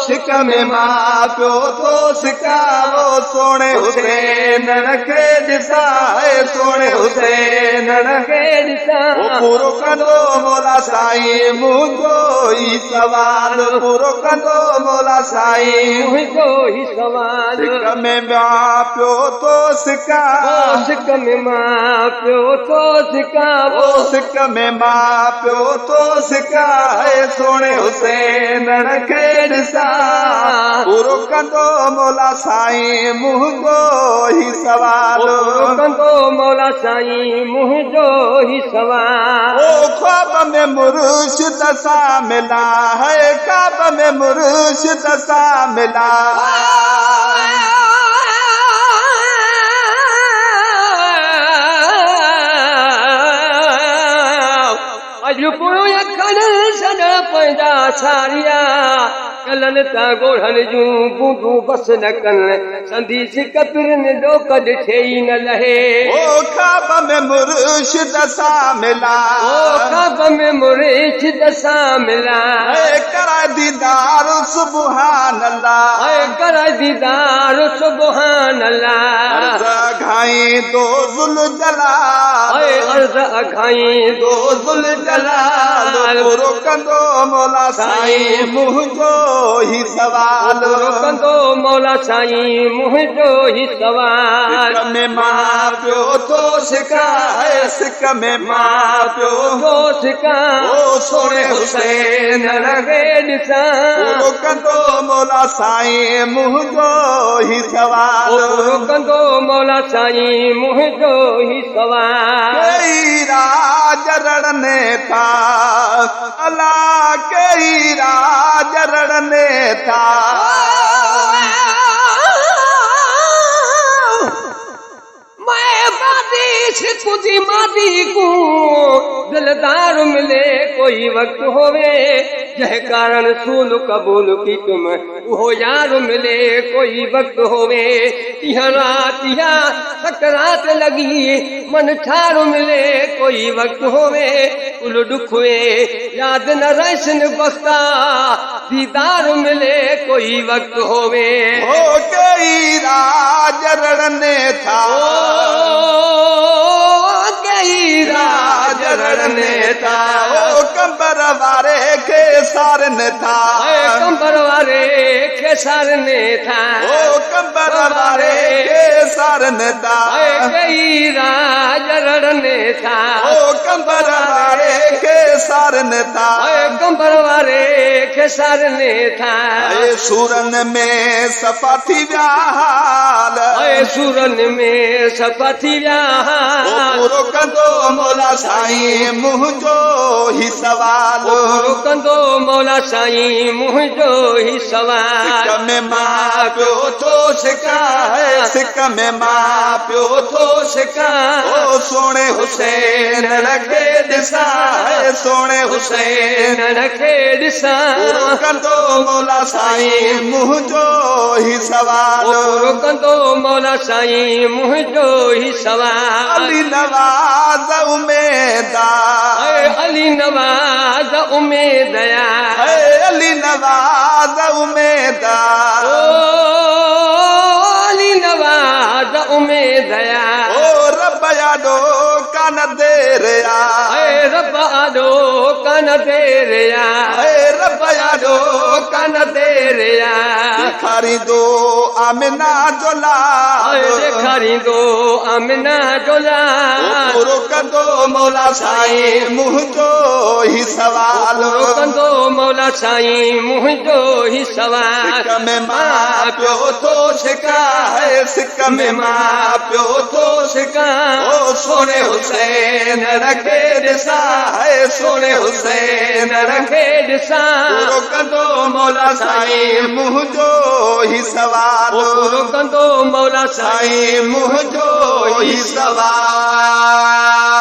सिक में मां प्यो तो सिकावो सोने हुसैन खे ॾिसाए सोने हुसैन खे ॾिसाए पूरो कंदो मौला साईं मुंहिंजो ई सवाल पूरो कंदो मौला साईं मुंहिंजो ई सवाल सिक में मां प्यो तो सिकावो सिक में मां प्यो तो सिकावो सिक में मां प्यो तो सिकाए सोने हुसैन खे ॾिसाए पूरो कंदो मौला साईं मुंहिंजो ई सवाल पूरो कंदो मौला साईं मुंहिंजो ई सवाल ओ ख्वाब में मुर्शिद सां मिला है ख्वाब में मुर्शिद सां मिला अॼु पूरो अखर सॾ पैदा सारिया कलन ता गोढ़न जूं बूंदूं बस न कन संधी सिक पिरन ॾोक ॾिठे ई न लहे ओ ख्वाब में मुर्शिद सां मिला ओ ख्वाब में मुर्शिद सां मिला कराए दीदार सुबहान अल्लाह कराए दीदार सुबहान अल्लाह अर्ज़ अघाई दो ज़ुल जलाल अर्ज़ अघाई दो ज़ुल जलाल पूरो कंदो मौला साईं मुंहिंजो ही सवाल कंदो मौला साईं मुंहिंजो ही सवाल सिक में मां प्यो तो सिकाए सिक में मां प्यो तो सिकाए ओ सोने हुसैन खे ॾिसां पूरो कंदो मौला साईं मुंहिंजो ही सवाल पूरो कंदो मौला साईं मुंहिंजो ही सवाल कई राज रड़ने था अल्लाह कई राज रड़ने था मैं खुदी मादी को दिलदार मिले कोई वक्त होवे जह कारण सूल कबूल की तुम वो यार मिले कोई वक्त होवे तिया सकरात लगी मन ठार मिले कोई वक्त होवे उल दुखवे याद न रसन बस्ता दीदार मिले कोई वक्त होवे हो कई राज रड़ने था राज रड़ने था ओ कंबर वारे के सारने था कंबर वारे के सारने था ओ कंबर वारे के सारने था कई राज रड़ने था ओ कंबर वारे के सारने था कंबर वारे के सारने था सूरन में सफा थी विया हाल सूरन में सफा थी विया हाल पूरो कंदो मौला साईं मुंहिंजो ही सवाल पूरो कंदो मौला साईं मुंहिंजो ही सवाल सिक में मां प्यो तो सिकाए सिक में मां प्यो तो सिकाए ओ सोने हुसैन खे ॾिसाए सोने हुसैन खे ॾिसाए पूरो कंदो मौला साईं मुंहिंजो ही सवाल पूरो कंदो मौला साईं मुंहिंजो ही सवाल अली नवाज़ उमेदा अली नवाज़ उमेदया अली नवाज़ उमेदा अली नवाज़ उमेदया ओ रब यादो कान देरिया रब यादो कान देरिया रब यादो कान देरिया ॾेखारी दो आमिना जो लाल ॾेखारी दो आमिना जो लाल पूरो कंदो मौला साईं मुंहिंजो ही सवाल पूरो कंदो मौला साईं मुंहिंजो ही सवाल सिक में मां प्यो तो सिकाए सिक में मां प्यो तो सिकाए ओ सोने हुसैन खे ॾिसाए सोने हुसैन खे ॾिसाए पूरो कंदो मौला साईं मुंहिंजो ही सवाल पूरो कंदो मौला साईं मुंहिंजो ही सवाल